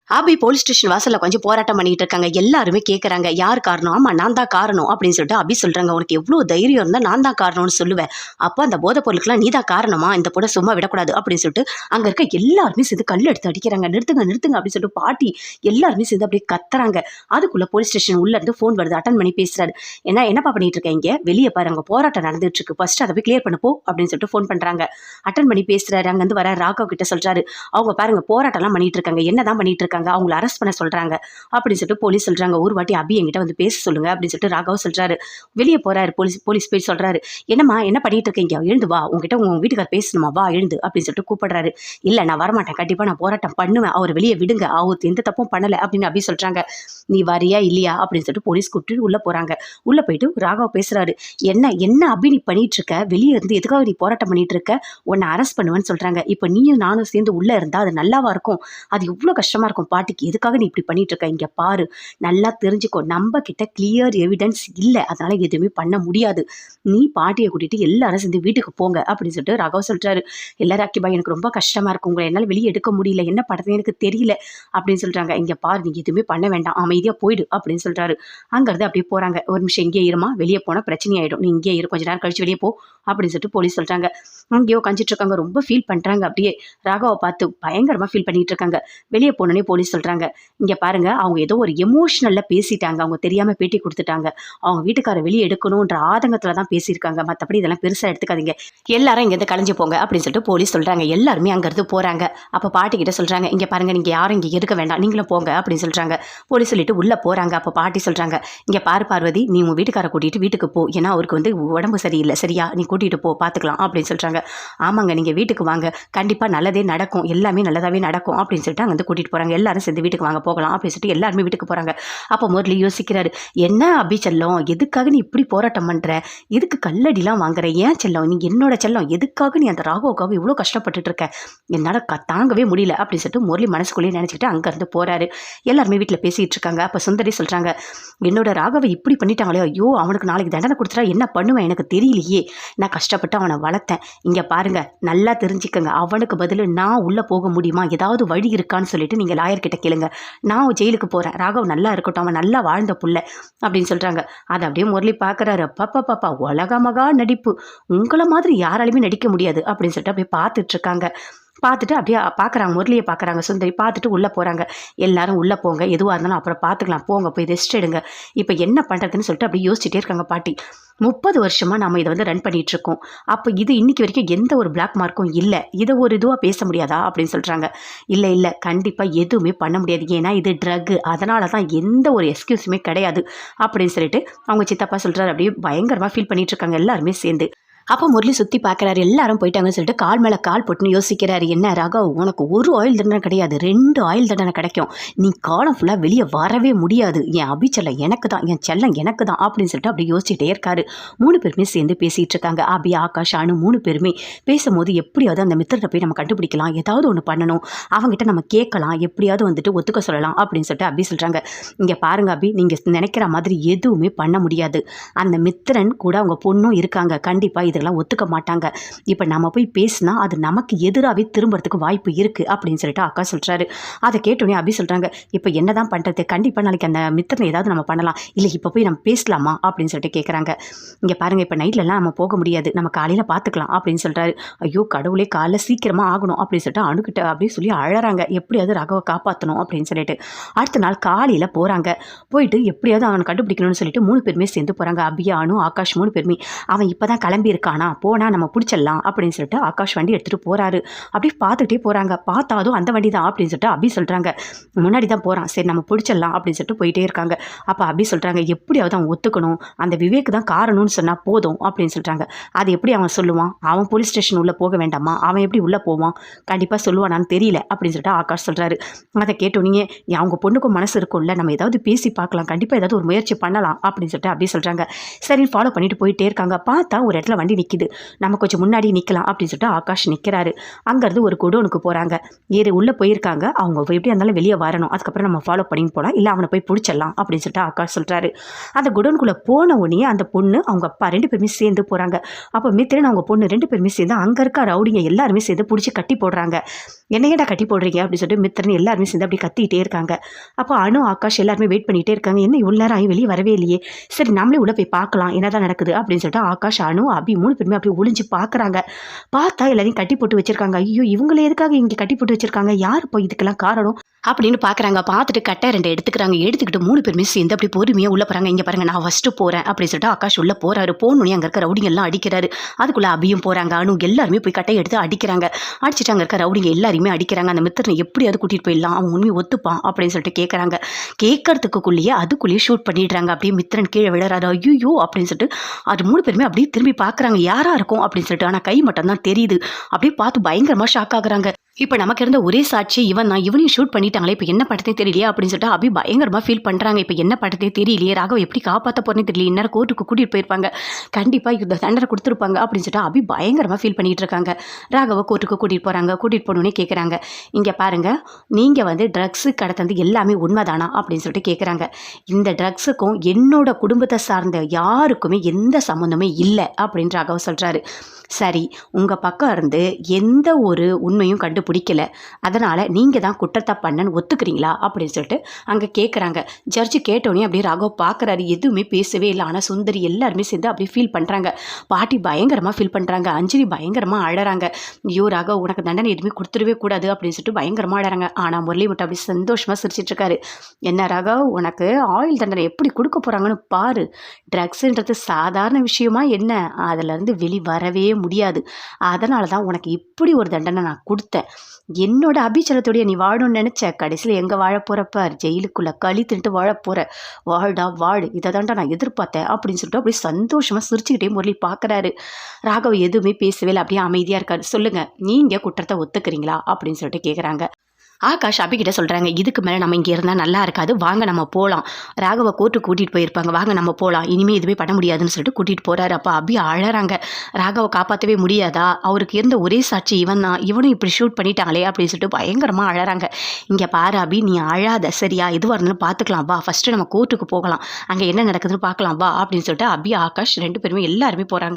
ஆபி police station வாசல்ல கொஞ்சம் போராட்டம் பண்ணிட்டு இருக்காங்க. எல்லாருமே கேட்கறாங்க, யார் காரணம்? ஆமா நான் தான் காரணம் அப்படின்னு சொல்லிட்டு அபி சொல்றாங்க. உனக்கு எவ்வளவு தைரியம் இருந்தா நான் தான் காரணம்னு சொல்லுவேன். அப்ப அந்த போதைப் பொருளுக்குலாம் நீ தான் காரணமா? இந்த பொண்ணை சும்மா விடக்கூடாது அப்படின்னு சொல்லிட்டு அங்க இருக்க எல்லாருமே சேர்ந்து கல் எடுத்து அடிக்கிறாங்க. நிறுத்துங்க நிறுத்துங்க அப்படின்னு சொல்லிட்டு பாட்டி எல்லாருமே சேர்ந்து அப்படியே கத்துறாங்க. அதுக்குள்ள போலீஸ் ஸ்டேஷன் உள்ள இருந்து போன் வருது. அட்டன் பண்ணி பேசுறாரு. என்னப்பா பண்ணிட்டு இருக்கீங்க? வெளியே பாருங்க போராட்டம் நடந்துட்டு இருக்கு. ஃபர்ஸ்ட் அதை போய் கிளியர் பண்ண போ அப்படின்னு சொல்லிட்டு போன் பண்றாங்க. அட்டன் பண்ணி பேசுறாரு. அங்க இருந்து வர ராகவ் கிட்ட சொல்றாரு, அவங்க பாருங்க போராட்டம் எல்லாம் பண்ணிட்டு இருக்காங்க. என்னதான் பண்ணிட்டு இருக்காங்க? அவங்களை அரெஸ்ட் பண்ண சொல்றாங்க அப்படின்னு சொல்லிட்டு போலீஸ் சொல்றாங்க. ஒரு வாட்டி அபி என்கிட்ட வந்து பேச சொல்லுங்க அப்படின்னு சொல்லிட்டு ராகவ் சொல்றாரு. வெளியே போறாரு. போலீஸ் போய் சொல்றாரு, என்னம்மா என்ன பண்ணிட்டு இருக்கீங்க? எழுந்து வா, உங்ககிட்ட உங்க வீட்டுக்கார பேசணுமா, வா எழுந்து அப்படின்னு சொல்லிட்டு கூப்பிடுறாரு. இல்ல நான் வரமாட்டேன், கண்டிப்பா நான் போராட்டம் பண்ணுவேன், அவர் வெளியே விடுங்க, அவர் எந்த தப்பும் பண்ணல அப்படின்னு அபி சொல்றாங்க. நீ வரியா இல்லையா அப்படின்னு சொல்லிட்டு போலீஸ் கூப்பிட்டு உள்ள போறாங்க. உள்ள போயிட்டு ராகவ் பேசுறாரு. என்ன அபி நீ பண்ணிட்டு இருக்க? வெளியே இருந்து எதுக்காக நீ போராட்டம் பண்ணிட்டு இருக்க? உன்னை அரெஸ்ட் பண்ணுவேன்னு சொல்றாங்க. இப்ப நீயும் நானும் சேர்ந்து உள்ள இருந்தா அது நல்லாவா இருக்கும்? அது எவ்வளவு கஷ்டமா இருக்கும் பாட்டிக்கு. எதுக்காக நீ இப்படி பண்ணிட்டு இருக்க? இங்க பாரு, நல்லா தெரிஞ்சுக்கோ, நம்ம கிட்ட கிளியர் எவிடன்ஸ் இல்லை, அதனால எதுவுமே பண்ண முடியாது. நீ பாட்டியை கூட்டிட்டு எல்லாரும் சேர்ந்து வீட்டுக்கு போங்க அப்படின்னு சொல்லிட்டு ராகவ் சொல்றாரு. எல்லாரும் அக்கிபா எனக்கு ரொம்ப கஷ்டமா இருக்கு, உங்களை என்னால வெளியே எடுக்க முடியல, என்ன பண்றது எனக்கு தெரியல அப்படின்னு சொல்றாங்க. இங்க பாரு, நீங்க எதுவுமே பண்ண வேண்டாம், அமைதியா போயிடு அப்படின்னு சொல்றாரு. அங்க இருந்து அப்படியே போறாங்க. ஒரு நிமிஷம் இங்கே இருமா, வெளியே போனா பிரச்சனை ஆயிடும், நீ இங்கே இரு, கொஞ்ச நேரம் கழிச்சு வெளியே போ அப்படின்னு சொல்லிட்டு போலீஸ் சொல்றாங்க. அங்கேயோ கஞ்சிட்டு இருக்காங்க. ரொம்ப ஃபீல் பண்றாங்க. அப்படியே ராகவை பார்த்து பயங்கரமா ஃபீல் பண்ணிட்டு இருக்காங்க. வெளியே போனோடனே போலீஸ் சொல்றாங்க, இங்க பாருங்க, அவங்க ஏதோ ஒரு எமோஷனல்ல பேசிட்டாங்க, அவங்க தெரியாம பேட்டி கொடுத்துட்டாங்க, அவங்க வீட்டுக்கார வெளியே எடுக்கணும்ன்ற ஆதங்கத்துல தான் பேசியிருக்காங்க, மற்றபடி இதெல்லாம் பெருசா எடுத்துக்காதீங்க, எல்லாரும் இங்கேருந்து கலைஞ்சு போங்க அப்படின்னு சொல்லிட்டு போலீஸ் சொல்றாங்க. எல்லாருமே அங்கிருந்து போறாங்க. அப்ப பாட்டி கிட்ட சொல்றாங்க, இங்க பாருங்க, நீங்க யாரும் இங்க இருக்க வேண்டாம், நீங்களும் போங்க அப்படின்னு சொல்றாங்க. போலீஸ் சொல்லிட்டு உள்ள போறாங்க. அப்ப பாட்டி சொல்றாங்க, இங்க பாரு பார்வதி, நீ உங்க வீட்டுக்கார கூட்டிட்டு வீட்டுக்கு போ, ஏன்னா அவருக்கு வந்து உடம்பு சரியில்லை, சரியா, நீ கூட்டிட்டு போ, பாத்துக்கலாம் அப்படின்னு சொல்றாங்க. ஆமாங்க, நீங்க வீட்டுக்கு வாங்க, கண்டிப்பா நல்லதே நடக்கும், எல்லாமே நல்லதாவே நடக்கும் அப்படின்னு சொல்லிட்டு அங்க வந்து கூட்டிட்டு போறாங்க. எல்லாரும் சேர்ந்து வீட்டுக்கு வாங்க போகலாம் அப்படின்னு சொல்லிட்டு எல்லாருமே வீட்டுக்கு போறாங்க. அப்போ முரளி யோசிக்கிறாரு, என்ன அபி செல்லம், எதுக்காக நீ இப்படி போராட்டம் பண்ற? எதுக்கு கல்லடிலாம் வாங்குற? ஏன் செல்லம், நீ என்னோட செல்லம், எதுக்காக நீ அந்த ராகவுக்காக இவ்வளோ கஷ்டப்பட்டுட்டு இருக்க? என்னால் தாங்கவே முடியல அப்படின்னு சொல்லிட்டு முரளி மனசுக்குள்ளேயே நினச்சிக்கிட்டு அங்கேருந்து போறாரு. எல்லாருமே வீட்டில் பேசிட்டு இருக்காங்க. அப்போ சுந்தரி சொல்றாங்க, என்னோட ராகவை இப்படி பண்ணிட்டாங்களே, ஐயோ அவனுக்கு நாளைக்கு தண்டனை கொடுத்துட்டா என்ன பண்ணுவேன் எனக்கு தெரியலையே, நான் கஷ்டப்பட்டு அவனை வளர்த்தேன், இங்கே பாருங்க நல்லா தெரிஞ்சுக்கங்க, அவனுக்கு பதில் நான் உள்ளே போக முடியுமா, ஏதாவது வழி இருக்கான்னு சொல்லிட்டு நீங்கள் லாயர்கிட்ட கேளுங்க, நான் ஜெயிலுக்கு போகிறேன், ராகவ் நல்லா இருக்கட்டும், அவன் நல்லா வாழ்ந்த புள்ள அப்படின்னு சொல்கிறாங்க. அதை அப்படியே முரளி பார்க்குறாரு. பாப்பா உலகமகா நடிப்பு, உங்களை மாதிரி யாராலுமே நடிக்க முடியாது அப்படின்னு சொல்லிட்டு அப்படியே பார்த்துட்ருக்காங்க. பார்த்துட்டு அப்படியே பார்க்குறாங்க, முரளியை பார்க்குறாங்க. சுந்தரி பார்த்துட்டு உள்ளே போகிறாங்க. எல்லாரும் உள்ளே போங்க, எதுவாக இருந்தாலும் அப்புறம் பார்த்துக்கலாம், போங்க போய் ரெஸ்ட் எடுங்க, இப்போ என்ன பண்ணுறதுன்னு சொல்லிட்டு அப்படியே யோசிச்சுட்டே இருக்காங்க பாட்டி. 30 வருஷமாக நம்ம இதை வந்து ரன் பண்ணிகிட்ருக்கோம், அப்போ இது இன்னைக்கு வரைக்கும் எந்த ஒரு பிளாக் மார்க்கும் இல்லை, இதை ஒரு இதுவாக பேச முடியாதா அப்படின்னு சொல்கிறாங்க. இல்லை கண்டிப்பாக எதுவுமே பண்ண முடியாது, ஏன்னா இது ட்ரக்கு, அதனால தான் எந்த ஒரு எக்ஸ்கியூஸுமே கிடையாது அப்படின்னு சொல்லிட்டு அவங்க சித்தப்பா சொல்கிறாரு. அப்படியே பயங்கரமாக ஃபீல் பண்ணிகிட்ருக்காங்க எல்லாருமே சேர்ந்து. அப்போ முரளி சுற்றி பார்க்குறாரு. எல்லாரும் போயிட்டாங்கன்னு சொல்லிட்டு கால் மேலே கால் போட்டுன்னு யோசிக்கிறாரு. என்ன ராகவ், உனக்கு ஒரு ஆயில் தண்டனை கிடையாது, 2 ஆயில் தண்டனை கிடைக்கும், நீ காலம் ஃபுல்லாக வெளியே வரவே முடியாது, என் அபிச்செல்லம் எனக்கு தான், என் செல்லம் எனக்கு தான் அப்படின்னு சொல்லிட்டு அப்படி யோசிச்சுட்டே இருக்காரு. 3 பேருமே சேர்ந்து பேசிகிட்டு இருக்காங்க. அபி, ஆகாஷ், அனு 3 பேருமே பேசும்போது எப்படியாவது அந்த மித்திரத்தை போய் நம்ம கண்டுபிடிக்கலாம், ஏதாவது ஒன்று பண்ணணும், அவங்ககிட்ட நம்ம கேட்கலாம், எப்படியாவது வந்துட்டு ஒத்துக்க சொல்லலாம் அப்படின்னு சொல்லிட்டு அபி சொல்கிறாங்க. இங்கே பாருங்க அபி, நீங்கள் நினைக்கிற மாதிரி எதுவுமே பண்ண முடியாது, அந்த மித்திரன் கூட அவங்க பொண்ணும் இருக்காங்க, கண்டிப்பாக இதெல்லாம் ஒத்துக்க மாட்டாங்க, இப்போ நம்ம போய் பேசினா அது நமக்கு எதிராகவே திரும்புறதுக்கு வாய்ப்பு இருக்குது அப்படின்னு சொல்லிட்டு அக்கா சொல்கிறாரு. அதை கேட்டோன்னே அபி சொல்கிறாங்க, இப்போ என்ன தான் பண்ணுறது, கண்டிப்பாக நாளைக்கு அந்த மித்திரனை ஏதாவது நம்ம பண்ணலாம், இல்லை இப்போ போய் நம்ம பேசலாமா அப்படின்னு சொல்லிட்டு கேட்குறாங்க. இங்கே பாருங்கள், இப்போ நைட்லலாம் நம்ம போக முடியாது, நம்ம காலையில் பார்த்துக்கலாம் அப்படின்னு சொல்கிறாரு. ஐயோ கடவுளே, காலைல சீக்கிரமாக ஆகணும் அப்படின்னு சொல்லிட்டு அணுகிட்ட அப்படின்னு சொல்லி அழறாங்க, எப்படியாவது ராகவை காப்பாற்றணும் அப்படின்னு சொல்லிட்டு. அடுத்த நாள் காலையில் போகிறாங்க. போயிட்டு எப்படியாவது அவனை கண்டுபிடிக்கணும்னு சொல்லிட்டு 3 பேருமே சேர்ந்து போகிறாங்க. அபியா, அனு, ஆகாஷ் 3 பேருமே. அவன் இப்போ தான் கிளம்பி இருக்கானா, போனால் நம்ம பிடிச்சிடலாம் அப்படின்னு சொல்லிட்டு ஆகாஷ் வண்டி எடுத்துகிட்டு போகிறாரு. அப்படியே பார்த்துக்கிட்டே போகிறாங்க. பார்த்தாதும் அந்த வண்டி தான் அப்படின்னு சொல்லிட்டு அபி சொல்கிறாங்க. முன்னாடி தான் போகிறான், சரி நம்ம பிடிச்சிடலாம் அப்படின்னு சொல்லிட்டு போயிட்டே இருக்காங்க. அப்போ அபி சொல்கிறாங்க, எப்படியாவது அவன் ஒத்துக்கணும், அந்த விவேக் தான் காரணம்னு சொன்னால் போதும் அப்படின்னு சொல்கிறாங்க. அது எப்படி அவன் சொல்லுவான், அவன் போலீஸ் ஸ்டேஷன் உள்ளே போக வேண்டாமா, அவன் எப்படி உள்ளே போவான், கண்டிப்பாக சொல்லுவானான்னு தெரியல அப்படின்னு சொல்லிட்டு ஆகாஷ் சொல்கிறாரு. அதை கேட்டோன்னே அவங்க பொண்ணுக்கும் மனசு இருக்கும்ல, நம்ம ஏதாவது பேசி பார்க்கலாம், கண்டிப்பாக ஏதாவது ஒரு முயற்சி பண்ணலாம் அப்படின்னு சொல்லிட்டு அபி சொல்கிறாங்க. சரி ஃபாலோ பண்ணிட்டு போயிட்டே இருக்காங்க. பார்த்தா ஒரு இடத்துல வண்டி பின்னாடி நிற்கிது, நம்ம கொஞ்சம் முன்னாடி நிற்கலாம் அப்படின்னு சொல்லிட்டு ஆகாஷ் நிற்கிறாரு. அங்கேருந்து ஒரு குடோனுக்கு போகிறாங்க. உள்ளே போயிருக்காங்க. அவங்க எப்படி இருந்தாலும் வெளியே வரணும், அதுக்கப்புறம் நம்ம ஃபாலோ பண்ணின்னு போகலாம், இல்லை அவனை போய் பிடிச்சிடலாம் அப்படின்னு சொல்லிட்டு ஆகாஷ் சொல்கிறாரு. அந்த குடோனுக்குள்ளே போன உடனே அந்த பொண்ணு அவங்க அப்பா 2 பேருமே சேர்ந்து போகிறாங்க. அப்போ மித்திரன் அவங்க பொண்ணு 2 பேருமே சேர்ந்து அங்கே இருக்க ரவுடிங்க எல்லாருமே சேர்ந்து பிடிச்சி கட்டி போடுறாங்க. என்னையடா கட்டி போடுறீங்க அப்படின்னு சொல்லிட்டு மித்திரன் எல்லாருமே சேர்ந்து அப்படி கத்திக்கிட்டே இருக்காங்க. அப்போ அனு ஆகாஷ் எல்லாருமே வெயிட் பண்ணிகிட்டே இருக்காங்க. என்ன இவ்வளோ நேரம் ஆகி வெளியே வரவே இல்லையே, சரி நம்மளே உள்ளே போய் பார்க்கலாம் என்னதான் நடக்குது அப்படின்னு சொல்லிட்டு ஆகாஷ் அனு அபி 3 பேருமே அப்படி ஒளிஞ்சு பார்க்குறாங்க. பார்த்தா எல்லாரையும் கட்டி போட்டு வச்சிருக்காங்க. ஐயோ இவங்களே எதுக்காக இங்கே கட்டி போட்டு வச்சிருக்காங்க, யார் போய் இதுக்கெல்லாம் காரணம் அப்படின்னு பார்க்குறாங்க. பார்த்துட்டு கட்டை 2 எடுத்துக்கிறாங்க. எடுத்துக்கிட்டு 3 பேருமே சேர்ந்து அப்படி பொறுமையாக உள்ளே போகிறாங்க. இங்கே பாருங்க நான் ஃபஸ்ட்டு போகிறேன் அப்படின்னு சொல்லிட்டு ஆகாஷ் உள்ளே போகிறாரு. போகணுன்னே அங்கே இருக்க ரவுடிங்க எல்லாம் அடிக்கிறாரு. அதுக்குள்ளே அபியும் போகிறாங்க. அனு எல்லாருமே போய் கட்டையை எடுத்து அடிக்கிறாங்க. அடிச்சுட்டு அங்கே இருக்க ரவுடிங்க எல்லாருமே அடிக்கிறாங்க. அந்த மித்திரனை எப்படியாவது கூட்டிகிட்டு போயிடலாம், அவன் உண்மையை ஒத்துப்பான் அப்படின்னு சொல்லிட்டு கேட்குறாங்க. கேட்கறதுக்குள்ளேயே அதுக்குள்ளேயே ஷூட் பண்ணிடுறாங்க. அப்படியே மித்திரன் கீழே விழுறாரு. ஐயோ அப்படின்னு சொல்லிட்டு அது 3 பேருமே அப்படியே திரும்பி பார்க்குறாங்க யாராக இருக்கும் அப்படின்னு சொல்லிட்டு. ஆனால் கை மட்டும் தான் தெரியுது. அப்படியே பார்த்து பயங்கரமாக ஷாக் ஆகுறாங்க. இப்போ நமக்கு இருந்த ஒரே சாட்சி இவன் தான், இவனையும் ஷூட் பண்ணிட்டாங்களே, இப்போ என்ன படத்தே தெரியலையே அப்படின்னு சொல்லிட்டு அபி பயங்கரமாக ஃபீல் பண்ணுறாங்க. இப்போ என்ன படத்தே தெரியலையே, ராகவ் எப்படி காப்பாற்ற போறேன்னு தெரியல, இந்நேரம் கோர்ட்டுக்கு கூட்டிகிட்டு போயிருப்பாங்க, கண்டிப்பாக இந்த தண்டனை கொடுத்துருப்பாங்க அப்படின்னு சொல்லிட்டு அபி பயங்கரமாக ஃபீல் பண்ணிகிட்டு இருக்காங்க. ராகவ கோர்ட்டுக்கு கூட்டிகிட்டு போகிறாங்க. கூட்டிகிட்டு போனோன்னே கேட்குறாங்க, இங்கே பாருங்கள் நீங்கள் வந்து ட்ரக்ஸு கடத்தது எல்லாமே உண்மைதானா அப்படின்னு சொல்லிட்டு கேட்குறாங்க. இந்த ட்ரக்ஸுக்கும் என்னோட குடும்பத்தை சார்ந்த யாருக்குமே எந்த சம்மந்தமே இல்லை அப்படின்னு ராகவ் சொல்கிறாரு. சரி, உங்கள் பக்கம் இருந்து எந்த ஒரு உண்மையும் கண்டுபிடிக்கல, அதனால் நீங்கள் தான் குற்றத்தை பண்ணன்னு ஒத்துக்கிறீங்களா அப்படின்னு சொல்லிட்டு அங்கே கேட்குறாங்க. ஜட்ஜு கேட்டோன்னே அப்படியே ராகவ் பார்க்குறாரு. எதுவுமே பேசவே இல்லை. ஆனால் சுந்தரி எல்லாருமே சேர்ந்து அப்படியே ஃபீல் பண்ணுறாங்க. பாட்டி பயங்கரமாக ஃபீல் பண்ணுறாங்க. அஞ்சலி பயங்கரமாக அழறாங்க. ஐயோ ராகவ் உனக்கு தண்டனை எதுவுமே கொடுத்துடவே கூடாது அப்படின்னு சொல்லிட்டு பயங்கரமாக அழறாங்க. ஆனால் முரளி மட்டும் அப்படி சந்தோஷமாக சிரிச்சிட்ருக்காரு. என்ன ராகவ், உனக்கு ஆயுள் தண்டனை எப்படி கொடுக்க போகிறாங்கன்னு பாரு. ட்ரக்ஸுன்றது சாதாரண விஷயமா என்ன, அதிலேருந்து வெளி வரவே முடியாது. அதனால தான் உனக்கு இப்படி ஒரு தண்டனை நான் கொடுத்தேன். என்னோட அபிச்சலத்தோடைய நீ வாழணும்னு நினச்ச, கடைசியில் எங்கே வாழ போகிறப்ப ஜெயிலுக்குள்ளே களி தின்ட்டு வாழ போகிற. வாழ்டா வாழ், இதை தாண்டா நான் எதிர்பார்த்தேன் அப்படின்னு சொல்லிட்டு அப்படியே சந்தோஷமாக சிரிச்சுக்கிட்டே முரளி பார்க்குறாரு. ராகவ் எதுவுமே பேசவே இல்லை, அப்படியே அமைதியாக இருக்காரு. சொல்லுங்கள், நீங்கள் குற்றத்தை ஒத்துக்கிறீங்களா அப்படின்னு சொல்லிட்டு கேட்குறாங்க. ஆகாஷ் அபிகிட்ட சொல்கிறாங்க, இதுக்கு மேலே நம்ம இங்கே இருந்தால் நல்லா இருக்காது, வாங்க நம்ம போகலாம். ராகவ கோர்ட்டுக்கு கூட்டிகிட்டு போயிருப்பாங்க, வாங்க நம்ம போகலாம், இனிமேல் எதுவுமே பண்ண முடியாதுன்னு சொல்லிட்டு கூட்டிகிட்டு போகிறாரு. அப்போ அபி அழறாங்க. ராகவை காப்பாற்றவே முடியாதா, அவருக்கு இருந்த ஒரே சாட்சி இவன் தான், இவனும் இப்படி ஷூட் பண்ணிட்டாங்களே அப்படின்னு சொல்லிட்டு பயங்கரமாக அழறாங்க. இங்கே பாரு அபி, நீ அழாத சரியா, எதுவாக இருந்தாலும் பார்த்துக்கலாம் வா, ஃபஸ்ட்டு நம்ம கோர்ட்டுக்கு போகலாம், அங்கே என்ன நடக்குதுன்னு பார்க்கலாம் வா அப்படின்னு சொல்லிட்டு அபி ஆகாஷ் 2 பேருமே எல்லாருமே போகிறாங்க.